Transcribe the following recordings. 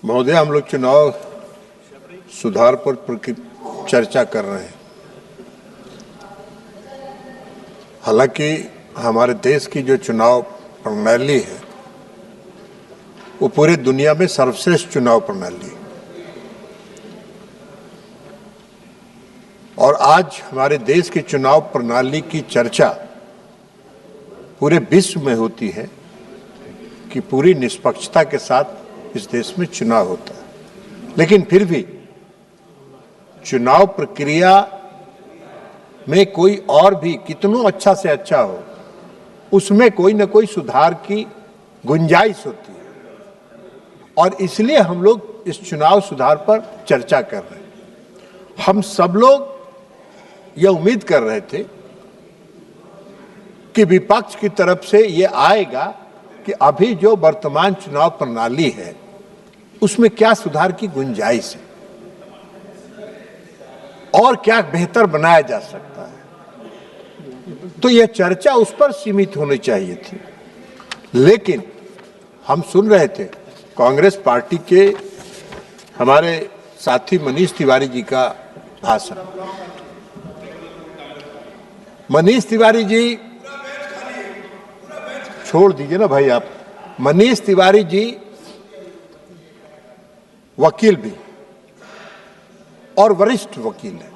महोदय, हम लोग चुनाव सुधार पर चर्चा कर रहे हैं। हालांकि हमारे देश की जो चुनाव प्रणाली है वो पूरे दुनिया में सर्वश्रेष्ठ चुनाव प्रणाली है और आज हमारे देश की चुनाव प्रणाली की चर्चा पूरे विश्व में होती है कि पूरी निष्पक्षता के साथ इस देश में चुनाव होता है। लेकिन फिर भी चुनाव प्रक्रिया में कोई और भी कितनों अच्छा से अच्छा हो, उसमें कोई ना कोई सुधार की गुंजाइश होती है और इसलिए हम लोग इस चुनाव सुधार पर चर्चा कर रहे हैं। हम सब लोग यह उम्मीद कर रहे थे कि विपक्ष की तरफ से यह आएगा कि अभी जो वर्तमान चुनाव प्रणाली है उसमें क्या सुधार की गुंजाइश है और क्या बेहतर बनाया जा सकता है, तो यह चर्चा उस पर सीमित होनी चाहिए थी। लेकिन हम सुन रहे थे कांग्रेस पार्टी के हमारे साथी मनीष तिवारी जी का भाषण। मनीष तिवारी जी, छोड़ दीजिए ना भाई आप। मनीष तिवारी जी वकील भी और वरिष्ठ वकील है।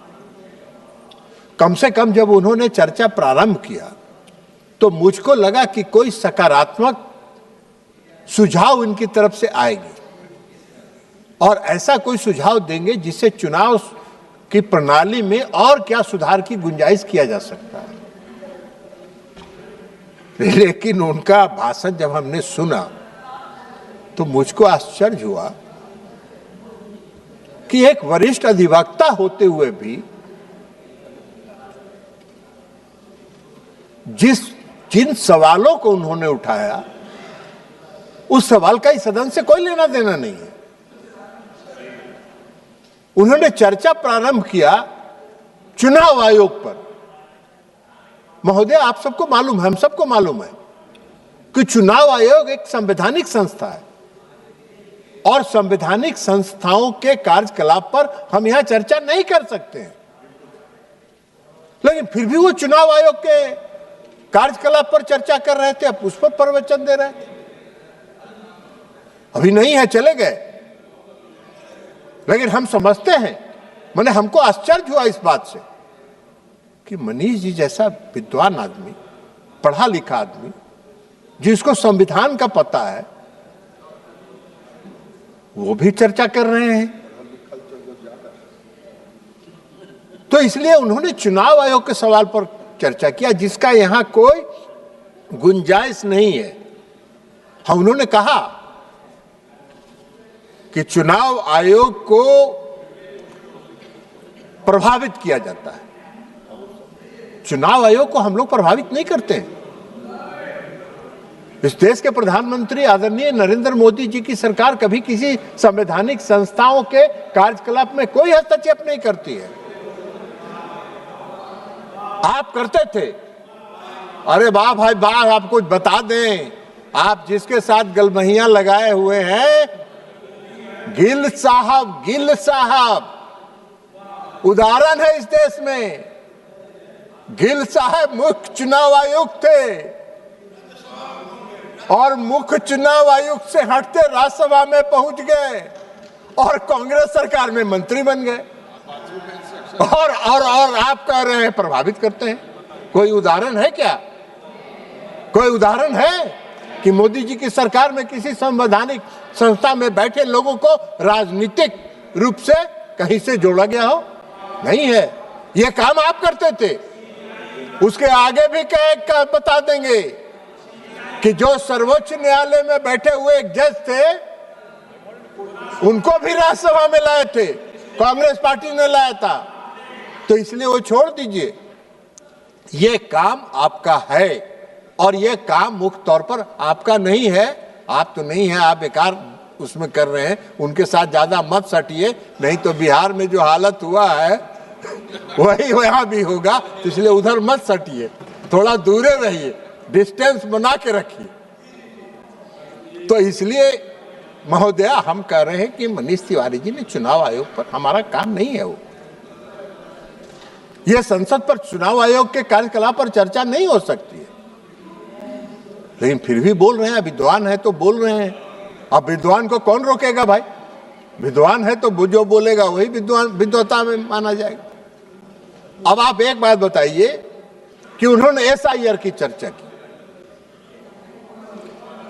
कम से कम जब उन्होंने चर्चा प्रारंभ किया तो मुझको लगा कि कोई सकारात्मक सुझाव इनकी तरफ से आएगी और ऐसा कोई सुझाव देंगे जिससे चुनाव की प्रणाली में और क्या सुधार की गुंजाइश किया जा सकता है। लेकिन उनका भाषण जब हमने सुना तो मुझको आश्चर्य हुआ कि एक वरिष्ठ अधिवक्ता होते हुए भी जिन सवालों को उन्होंने उठाया उस सवाल का इस सदन से कोई लेना देना नहीं है। उन्होंने चर्चा प्रारंभ किया चुनाव आयोग पर। महोदय, आप सबको मालूम है, हम सबको मालूम है कि चुनाव आयोग एक संवैधानिक संस्था है और संवैधानिक संस्थाओं के कार्यकलाप पर हम यहां चर्चा नहीं कर सकते हैं। लेकिन फिर भी वो चुनाव आयोग के कार्यकलाप पर चर्चा कर रहे थे, अब उस पर प्रवचन दे रहे थे। अभी नहीं है, चले गए। लेकिन हम समझते हैं, मैंने हमको आश्चर्य हुआ इस बात से कि मनीष जी जैसा विद्वान आदमी, पढ़ा लिखा आदमी, जिसको संविधान का पता है, वो भी चर्चा कर रहे हैं। तो इसलिए उन्होंने चुनाव आयोग के सवाल पर चर्चा किया जिसका यहां कोई गुंजाइश नहीं है। हाँ, उन्होंने कहा कि चुनाव आयोग को प्रभावित किया जाता है। चुनाव आयोग को हम लोग प्रभावित नहीं करते हैं। इस देश के प्रधानमंत्री आदरणीय नरेंद्र मोदी जी की सरकार कभी किसी संवैधानिक संस्थाओं के कार्यकलाप में कोई हस्तक्षेप नहीं करती है। आप करते थे। अरे वाह भाई वाह, आप कुछ बता दें। आप जिसके साथ गलमहियां लगाए हुए हैं, गिल साहब उदाहरण है इस देश में। गिल साहब मुख्य चुनाव आयुक्त थे और मुख्य चुनाव आयुक्त से हटते राज्यसभा में पहुंच गए और कांग्रेस सरकार में मंत्री बन गए और आप कह रहे हैं प्रभावित करते हैं। कोई उदाहरण है क्या? कोई उदाहरण है कि मोदी जी की सरकार में किसी संवैधानिक संस्था में बैठे लोगों को राजनीतिक रूप से कहीं से जोड़ा गया हो? नहीं है। यह काम आप करते थे। उसके आगे भी कह बता देंगे कि जो सर्वोच्च न्यायालय में बैठे हुए एक जज थे, उनको भी राज्यसभा में लाए थे, कांग्रेस पार्टी ने लाया था। तो इसलिए वो छोड़ दीजिए। ये काम आपका है और ये काम मुख्य तौर पर आपका नहीं है। आप तो नहीं है, आप बेकार उसमें कर रहे हैं। उनके साथ ज्यादा मत सटिए, नहीं तो बिहार में जो हालत हुआ है वही वहां भी होगा। इसलिए उधर मत सटिए, थोड़ा दूर रहिए। डिस्टेंस बना के रखिए। तो इसलिए महोदया हम कह रहे हैं कि मनीष तिवारी जी ने चुनाव आयोग पर, हमारा काम नहीं है वो, यह संसद पर चुनाव आयोग के कार्यकलाप पर चर्चा नहीं हो सकती है, लेकिन फिर भी बोल रहे हैं, विद्वान है तो बोल रहे हैं। अब विद्वान को कौन रोकेगा भाई? विद्वान है तो जो बोलेगा वही विद्वता में माना जाएगा। अब आप एक बात बताइए कि उन्होंने एसआईआर की चर्चा की।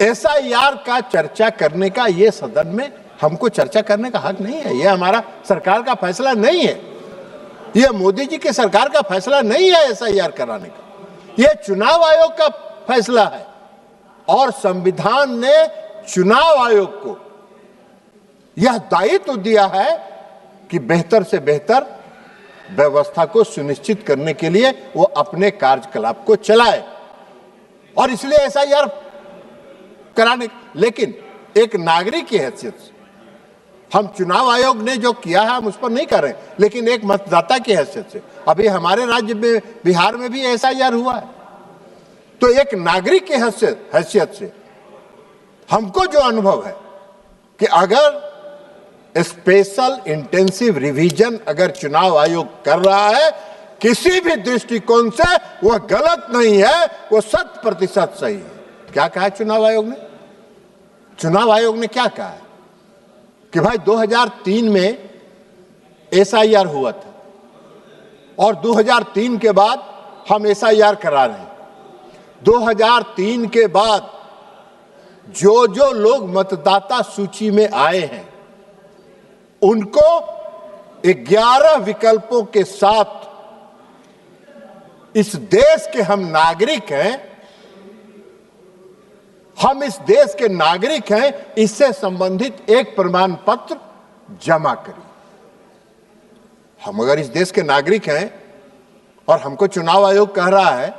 एसआईआर का चर्चा करने का ये सदन में हमको चर्चा करने का हक नहीं है। ये हमारा सरकार का फैसला नहीं है, ये मोदी जी की सरकार का फैसला नहीं है एसआईआर कराने का, ये चुनाव आयोग का फैसला है। और संविधान ने चुनाव आयोग को यह दायित्व दिया है कि बेहतर से बेहतर व्यवस्था को सुनिश्चित करने के लिए वो अपने कार्यकलाप को चलाए, और इसलिए एसआईआर कराने। लेकिन एक नागरिक की हैसियत से हम चुनाव आयोग ने जो किया है हम उस पर नहीं कर रहे, लेकिन एक मतदाता की हैसियत से अभी हमारे राज्य में, बिहार में भी एसआईआर हुआ है, तो एक नागरिक की हैसियत से हमको जो अनुभव है कि अगर स्पेशल इंटेंसिव रिवीजन अगर चुनाव आयोग कर रहा है किसी भी दृष्टिकोण से, वह गलत नहीं है, वो 100% सही है। क्या कहा चुनाव आयोग ने? चुनाव आयोग ने क्या कहा है कि भाई 2003 में एसआईआर हुआ था और 2003 के बाद हम एसआईआर करा रहे हैं। 2003 के बाद जो जो लोग मतदाता सूची में आए हैं उनको 11 विकल्पों के साथ, इस देश के हम नागरिक हैं, हम इस देश के नागरिक हैं, इससे संबंधित एक प्रमाण पत्र जमा करिए। हम अगर इस देश के नागरिक हैं और हमको चुनाव आयोग कह रहा है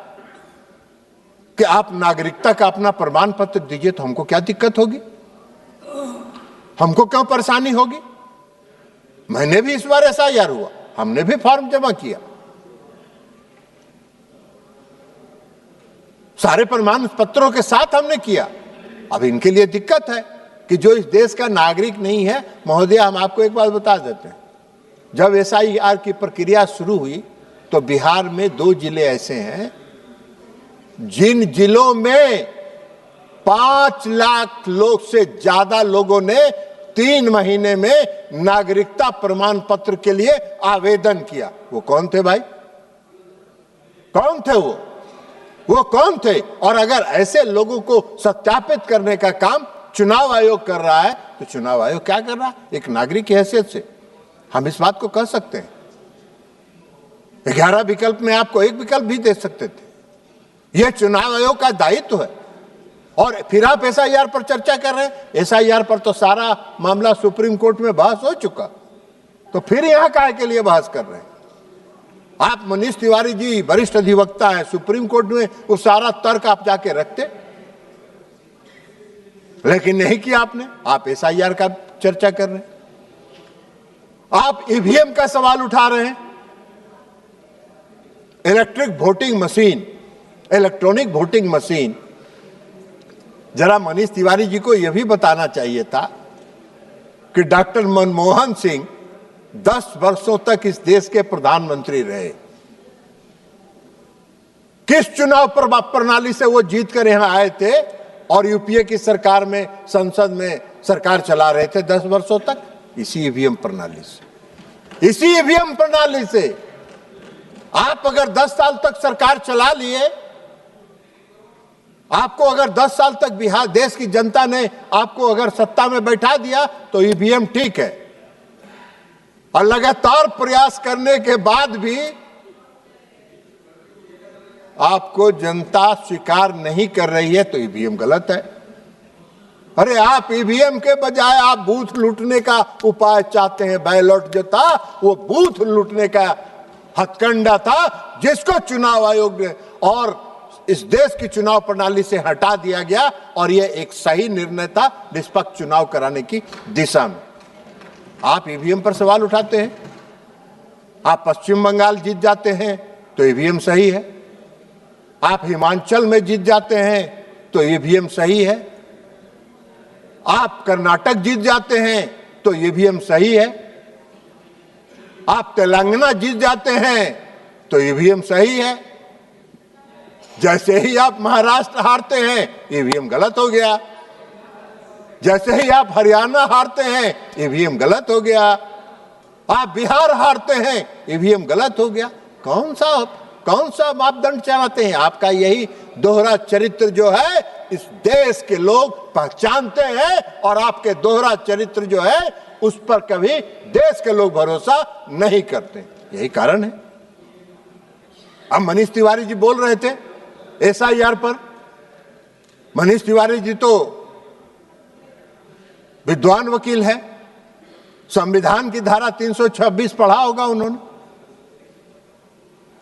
कि आप नागरिकता का अपना प्रमाण पत्र दीजिए, तो हमको क्या दिक्कत होगी? हमको क्यों परेशानी होगी? मैंने भी इस बार एसआईआर हुआ, हमने भी फॉर्म जमा किया, सारे प्रमाण पत्रों के साथ हमने किया। अब इनके लिए दिक्कत है कि जो इस देश का नागरिक नहीं है। महोदय, हम आपको एक बात बता देते हैं, जब एसआईआर की प्रक्रिया शुरू हुई तो बिहार में 2 जिले ऐसे हैं जिन जिलों में 5 लाख लोग से ज्यादा लोगों ने 3 महीने में नागरिकता प्रमाण पत्र के लिए आवेदन किया। वो कौन थे भाई? कौन थे वो कौन थे? और अगर ऐसे लोगों को सत्यापित करने का काम चुनाव आयोग कर रहा है तो चुनाव आयोग क्या कर रहा है? एक नागरिक की हैसियत से हम इस बात को कह सकते हैं। 11 विकल्प में आपको एक विकल्प भी दे सकते थे। यह चुनाव आयोग का दायित्व है। और फिर आप एसआईआर पर चर्चा कर रहे हैं। एसआईआर पर तो सारा मामला सुप्रीम कोर्ट में बहस हो चुका, तो फिर यहां काहे के लिए बहस कर रहे हैं? आप मनीष तिवारी जी वरिष्ठ अधिवक्ता है, सुप्रीम कोर्ट में वो सारा तर्क आप जाके रखते, लेकिन नहीं किया आपने। आप एसआईआर का चर्चा कर रहे हैं, आप ईवीएम का सवाल उठा रहे हैं। Electric voting machine, electronic voting machine, जरा मनीष तिवारी जी को यह भी बताना चाहिए था कि डॉक्टर मनमोहन सिंह 10 वर्षों तक इस देश के प्रधानमंत्री रहे। किस चुनाव प्रणाली से वो जीत कर यहां आए थे और यूपीए की सरकार में, संसद में सरकार चला रहे थे 10 वर्षों तक? इसी ईवीएम प्रणाली से, इसी ईवीएम प्रणाली से। आप अगर 10 साल तक सरकार चला लिए, आपको अगर 10 साल तक बिहार देश की जनता ने आपको अगर सत्ता में बैठा दिया तो ईवीएम ठीक है, और लगातार प्रयास करने के बाद भी आपको जनता स्वीकार नहीं कर रही है तो ईवीएम गलत है। अरे आप ईवीएम के बजाय आप बूथ लूटने का उपाय चाहते हैं। बैलेट जो था वो बूथ लूटने का हथकंडा था, जिसको चुनाव आयोग ने और इस देश की चुनाव प्रणाली से हटा दिया गया, और यह एक सही निर्णय था निष्पक्ष चुनाव कराने की दिशा में। आप ईवीएम पर सवाल उठाते हैं। आप पश्चिम बंगाल जीत जाते हैं तो ईवीएम सही है, आप हिमाचल में जीत जाते हैं तो ईवीएम सही है, आप कर्नाटक जीत जाते हैं तो ईवीएम सही है, आप तेलंगाना जीत जाते हैं तो ईवीएम सही है, जैसे ही आप महाराष्ट्र हारते हैं ईवीएम गलत हो गया, जैसे ही आप हरियाणा हारते हैं ईवीएम गलत हो गया, आप बिहार हारते हैं ईवीएम गलत हो गया। कौन सा मापदंड चलाते हैं? आपका यही दोहरा चरित्र जो है इस देश के लोग पहचानते हैं, और आपके दोहरा चरित्र जो है उस पर कभी देश के लोग भरोसा नहीं करते। यही कारण है। अब मनीष तिवारी जी बोल रहे थे एसआईआर पर। मनीष तिवारी जी तो विद्वान वकील है, संविधान की धारा 326 पढ़ा होगा उन्होंने।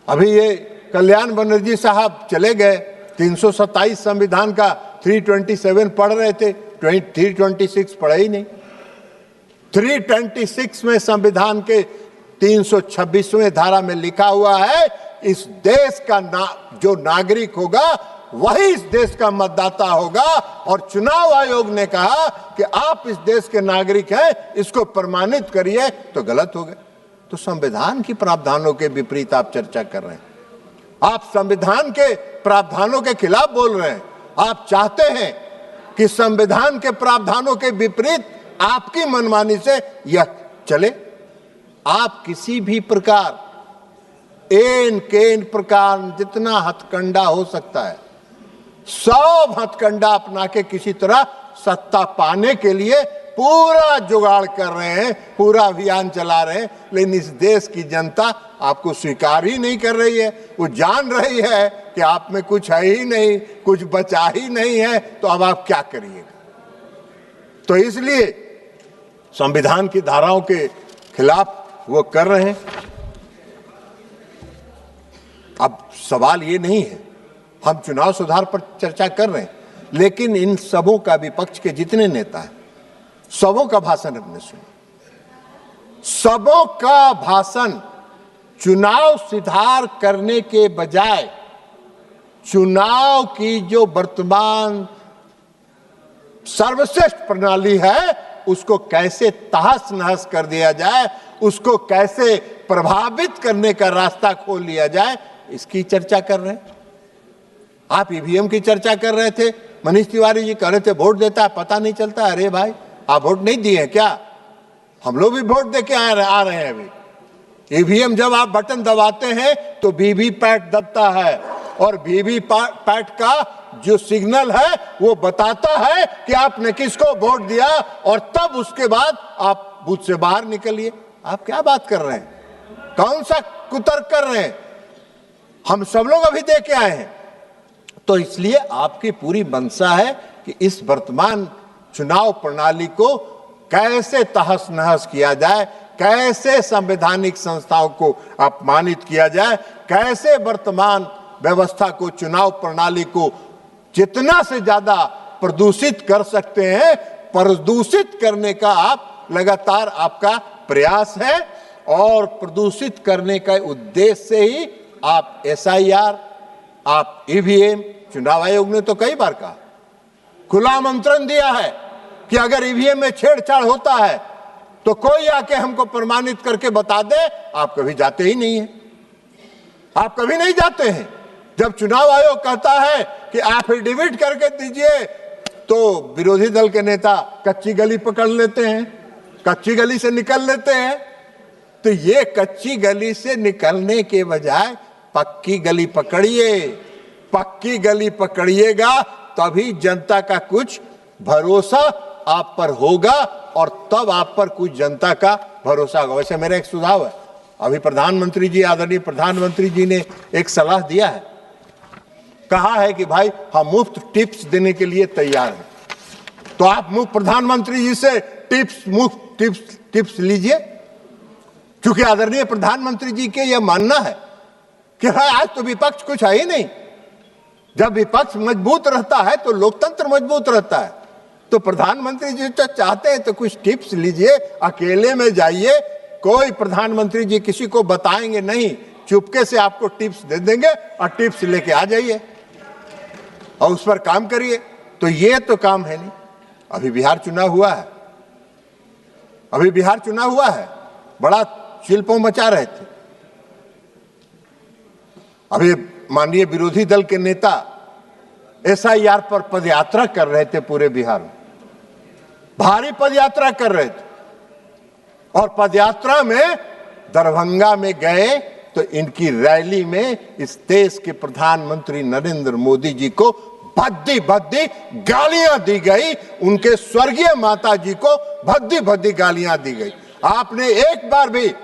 अभी ये कल्याण बनर्जी साहब चले गए, 327 संविधान का 327 पढ़ रहे थे, 326 पढ़े ही नहीं। 326 में संविधान के 326वें धारा में लिखा हुआ है इस देश का जो नागरिक होगा वही इस देश का मतदाता होगा, और चुनाव आयोग ने कहा कि आप इस देश के नागरिक हैं, इसको प्रमाणित करिए, तो गलत हो गए। तो संविधान की प्रावधानों के विपरीत आप चर्चा कर रहे हैं, आप संविधान के प्रावधानों के खिलाफ बोल रहे हैं। आप चाहते हैं कि संविधान के प्रावधानों के विपरीत आपकी मनमानी से यह चले। आप किसी भी प्रकार एन केन प्रकार जितना हथकंडा हो सकता है सब हथकंडा अपना के किसी तरह सत्ता पाने के लिए पूरा जुगाड़ कर रहे हैं, पूरा अभियान चला रहे हैं, लेकिन इस देश की जनता आपको स्वीकार ही नहीं कर रही है। वो जान रही है कि आप में कुछ है ही नहीं, कुछ बचा ही नहीं है, तो अब आप क्या करिएगा। तो इसलिए संविधान की धाराओं के खिलाफ वो कर रहे हैं। अब सवाल ये नहीं है, हम चुनाव सुधार पर चर्चा कर रहे हैं, लेकिन इन सबों का विपक्ष के जितने नेता हैं सबों का भाषण हमने सुना। सबों का भाषण चुनाव सुधार करने के बजाय चुनाव की जो वर्तमान सर्वश्रेष्ठ प्रणाली है उसको कैसे तहस नहस कर दिया जाए, उसको कैसे प्रभावित करने का रास्ता खोल लिया जाए, इसकी चर्चा कर रहे हैं। आप ईवीएम की चर्चा कर रहे थे, मनीष तिवारी जी कह रहे थे वोट देता है पता नहीं चलता। अरे भाई, आप वोट नहीं दिए क्या? हम लोग भी वोट दे के आ रहे हैं अभी। ईवीएम जब आप बटन दबाते हैं तो वीवीपैट दबता है, और वीवीपैट का जो सिग्नल है वो बताता है कि आपने किसको वोट दिया, और तब उसके बाद आप बूथ से बाहर निकलिए। आप क्या बात कर रहे हैं? कौन सा कुतर्क कर रहे हैं? हम सब लोग अभी दे के आए हैं। तो इसलिए आपकी पूरी मंशा है कि इस वर्तमान चुनाव प्रणाली को कैसे तहस नहस किया जाए, कैसे संवैधानिक संस्थाओं को अपमानित किया जाए, कैसे वर्तमान व्यवस्था को, चुनाव प्रणाली को जितना से ज्यादा प्रदूषित कर सकते हैं, प्रदूषित करने का आप लगातार आपका प्रयास है, और प्रदूषित करने का उद्देश्य से ही आप एसआईआर, आप ईवीएम, चुनाव आयोग ने तो कई बार कहा, खुला आमंत्रण दिया है कि अगर ईवीएम में छेड़छाड़ होता है तो कोई आके हमको प्रमाणित करके बता दे। आप कभी जाते ही नहीं है, आप कभी नहीं जाते हैं। जब चुनाव आयोग कहता है कि एफिडेविट करके दीजिए, तो विरोधी दल के नेता कच्ची गली पकड़ लेते हैं, कच्ची गली से निकल लेते हैं। तो ये कच्ची गली से निकलने के बजाय पक्की गली पकड़िए। पक्की गली पकड़िएगा तभी जनता का कुछ भरोसा आप पर होगा, और तब आप पर कुछ जनता का भरोसा होगा। वैसे मेरा एक सुझाव है, अभी प्रधानमंत्री जी, आदरणीय प्रधानमंत्री जी ने एक सलाह दिया है, कहा है कि भाई हम मुफ्त टिप्स देने के लिए तैयार हैं। तो आप मुफ्त प्रधानमंत्री जी से मुफ्त टिप्स लीजिए, क्योंकि आदरणीय प्रधानमंत्री जी के यह मानना है कि भाई आज तो विपक्ष कुछ है ही नहीं। जब विपक्ष मजबूत रहता है तो लोकतंत्र मजबूत रहता है। तो प्रधानमंत्री जी तो चाहते हैं तो कुछ टिप्स लीजिए, अकेले में जाइए, कोई प्रधानमंत्री जी किसी को बताएंगे नहीं, चुपके से आपको टिप्स दे देंगे और टिप्स लेके आ जाइए। और उस पर काम करिए। तो ये तो काम है नहीं। अभी बिहार चुनाव हुआ है, बड़ा चिल्पों मचा रहे थे। अभी माननीय विरोधी दल के नेता SIR पर पदयात्रा कर रहे थे, पूरे बिहार में भारी पदयात्रा कर रहे थे, और पदयात्रा में दरभंगा में गए तो इनकी रैली में इस देश के प्रधानमंत्री नरेंद्र मोदी जी को भद्दी भद्दी गालियां दी गई, उनके स्वर्गीय माता जी को भद्दी भद्दी गालियां दी गई। आपने एक बार भी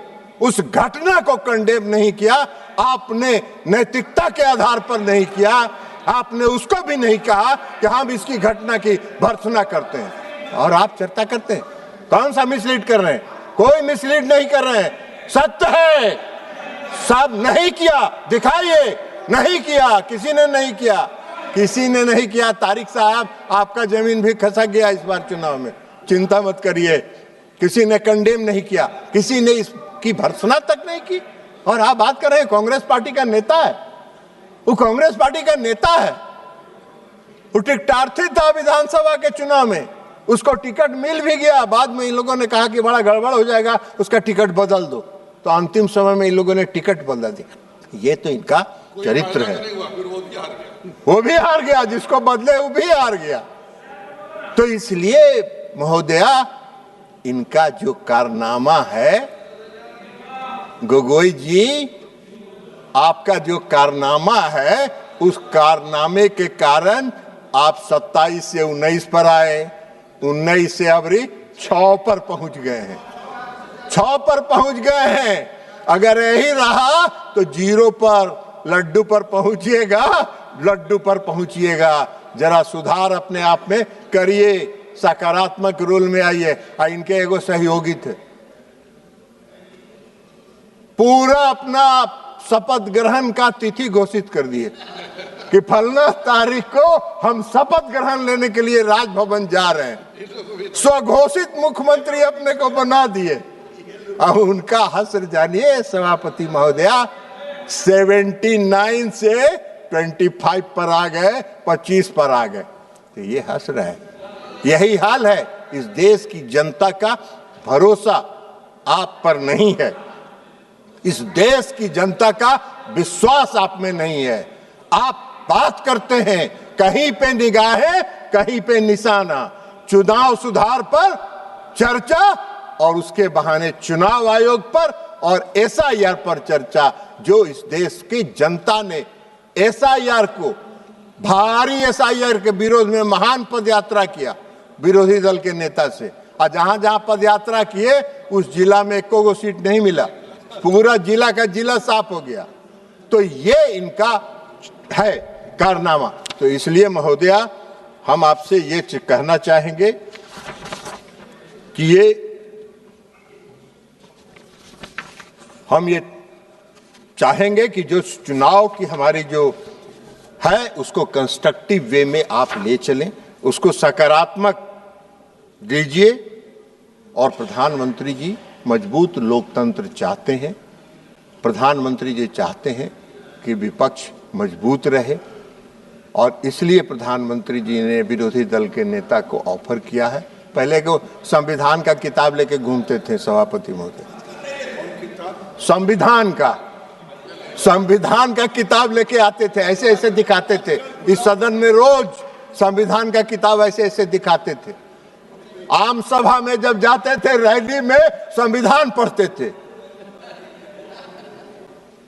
उस घटना को कंडेम नहीं किया, आपने नैतिकता के आधार पर नहीं किया, आपने उसको भी नहीं कहा कि हम इसकी घटना की भर्त्सना करते हैं, और आप चर्चा करते हैं। कौन सा मिसलीड कर रहे हैं? कोई मिसलीड नहीं कर रहे हैं, सत्य है। सब नहीं किया, दिखाइए। नहीं किया, किसी ने नहीं किया, किसी ने नहीं किया। तारिक साहब, आपका जमीन भी खसक गया इस बार चुनाव में, चिंता मत करिए। किसी ने कंडेम नहीं किया, किसी ने इसकी भर्त्सना तक नहीं की। और आप बात कर रहे हैं, कांग्रेस पार्टी का नेता है, वो कांग्रेस पार्टी का नेता है, वो टिकटार्थी था विधानसभा के चुनाव में, उसको टिकट मिल भी गया। बाद में इन लोगों ने कहा कि बड़ा गड़बड़ हो जाएगा, उसका टिकट बदल दो, तो अंतिम समय में इन लोगों ने टिकट बदल दी। ये तो इनका चरित्र है। वो भी हार गया, जिसको बदले वो भी हार गया। तो इसलिए महोदया, इनका जो कारनामा है, गोगोई जी, आपका जो कारनामा है, उस कारनामे के कारण आप 27 से 19 पर आए, 19 से अबरी 6 पर पहुंच गए हैं, 6 पर पहुंच गए हैं। अगर यही रहा तो 0 पर, लड्डू पर पहुंचिएगा, लड्डू पर पहुंचिएगा। जरा सुधार अपने आप में करिए, सकारात्मक रोल में आइए। इनके एगो सहयोगी थे, पूरा अपना शपथ ग्रहण का तिथि घोषित कर दिए कि फलना तारीख को हम शपथ ग्रहण लेने के लिए राजभवन जा रहे हैं। स्वघोषित मुख्यमंत्री अपने को बना दिए। अब उनका हश्र जानिए सभापति महोदया, 79 से 25 पर आ गए, 25 पर आ गए। तो ये हश्र है। यही हाल है। इस देश की जनता का भरोसा आप पर नहीं है, इस देश की जनता का विश्वास आप में नहीं है। आप बात करते हैं, कहीं पे निगाहें, कहीं पे निशाना, चुनाव सुधार पर चर्चा, और उसके बहाने चुनाव आयोग पर और SIR पर चर्चा। जो इस देश की जनता ने SIR को, भारी SIR के विरोध में महान पदयात्रा किया विरोधी दल के नेता से, और जहां जहां पदयात्रा किए उस जिला में एको गो सीट नहीं मिला, पूरा जिला का जिला साफ हो गया। तो ये इनका है कारनामा। तो इसलिए महोदया, हम आपसे ये कहना चाहेंगे कि हम ये चाहेंगे कि जो चुनाव की हमारी जो है, उसको कंस्ट्रक्टिव वे में आप ले चलें, उसको सकारात्मक दीजिए। और प्रधानमंत्री जी मजबूत लोकतंत्र चाहते हैं, प्रधानमंत्री जी चाहते हैं कि विपक्ष मजबूत रहे, और इसलिए प्रधानमंत्री जी ने विरोधी दल के नेता को ऑफर किया है। पहले को संविधान का किताब लेके घूमते थे सभापति महोदय, संविधान का किताब लेके आते थे, ऐसे ऐसे दिखाते थे। इस सदन में रोज संविधान का किताब ऐसे ऐसे दिखाते थे। आम सभा में जब जाते थे, रैली में संविधान पढ़ते थे,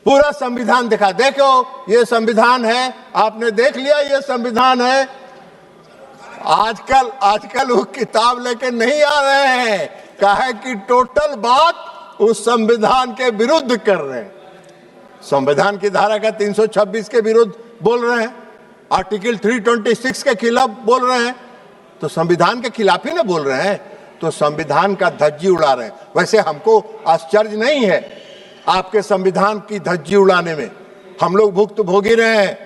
पूरा संविधान दिखा, देखो ये संविधान है, आपने देख लिया ये संविधान है। आजकल वो किताब लेके नहीं आ रहे हैं, कहे कि टोटल बात उस संविधान के विरुद्ध कर रहे हैं। संविधान की धारा का 326 के विरुद्ध बोल रहे हैं, आर्टिकल 326 के खिलाफ बोल रहे हैं, तो संविधान के खिलाफ ही ना बोल रहे हैं, तो संविधान का धज्जी उड़ा रहे हैं। वैसे हमको आश्चर्य नहीं है आपके संविधान की धज्जी उड़ाने में, हम लोग भुक्तभोगी रहे हैं।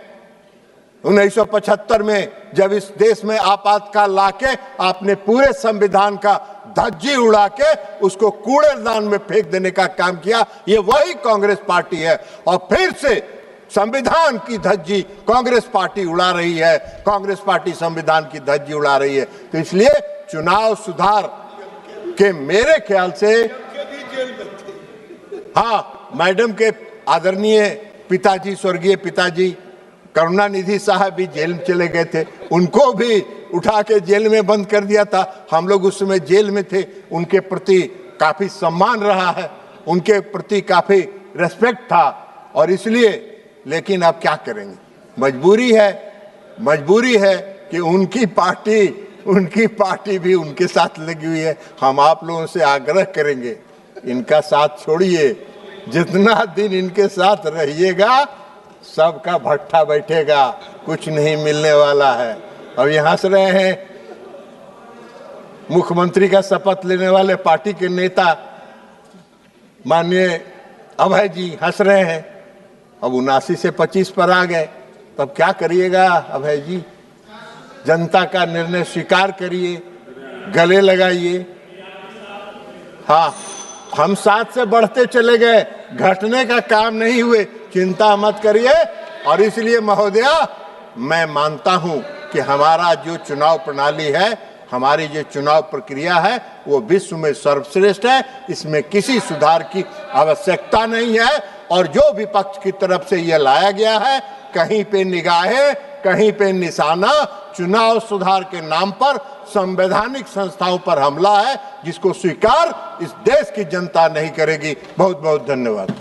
1975 में जब इस देश में आपातकाल लाके आपने पूरे संविधान का धज्जी उड़ा के उसको कूड़ेदान में फेंक देने का काम किया, ये वही कांग्रेस पार्टी है। और फिर से संविधान की धज्जी कांग्रेस पार्टी उड़ा रही है, कांग्रेस पार्टी संविधान की धज्जी उड़ा रही है। तो इसलिए चुनाव सुधार के मेरे ख्याल से, हाँ, मैडम के आदरणीय पिताजी, स्वर्गीय पिताजी करुणानिधि साहब भी जेल में चले गए थे, उनको भी उठा के जेल में बंद कर दिया था। हम लोग उस समय जेल में थे, उनके प्रति काफी सम्मान रहा है, उनके प्रति काफी रेस्पेक्ट था, और इसलिए, लेकिन अब क्या करेंगे, मजबूरी है कि उनकी पार्टी भी उनके साथ लगी हुई है। हम आप लोगों से आग्रह करेंगे, इनका साथ छोड़िए, जितना दिन इनके साथ रहिएगा सबका भट्ठा बैठेगा, कुछ नहीं मिलने वाला है। अब ये हंस रहे हैं, मुख्यमंत्री का शपथ लेने वाले पार्टी के नेता माननीय अभय जी हंस रहे हैं, अब 79 से 25 पर आ गए, तब क्या करिएगा अभय जी? जनता का निर्णय स्वीकार करिए, गले लगाइए। हाँ, हम 7 से बढ़ते चले गए, घटने का काम नहीं हुए, चिंता मत करिए। और इसलिए महोदया, मैं मानता हूं कि हमारा जो चुनाव प्रणाली है, हमारी जो चुनाव प्रक्रिया है, वो विश्व में सर्वश्रेष्ठ है, इसमें किसी सुधार की आवश्यकता नहीं है। और जो विपक्ष की तरफ से यह लाया गया है, कहीं पे निगाहें, कहीं पे निशाना चुनाव सुधार के नाम पर संवैधानिक संस्थाओं पर हमला है, जिसको स्वीकार इस देश की जनता नहीं करेगी। बहुत बहुत धन्यवाद।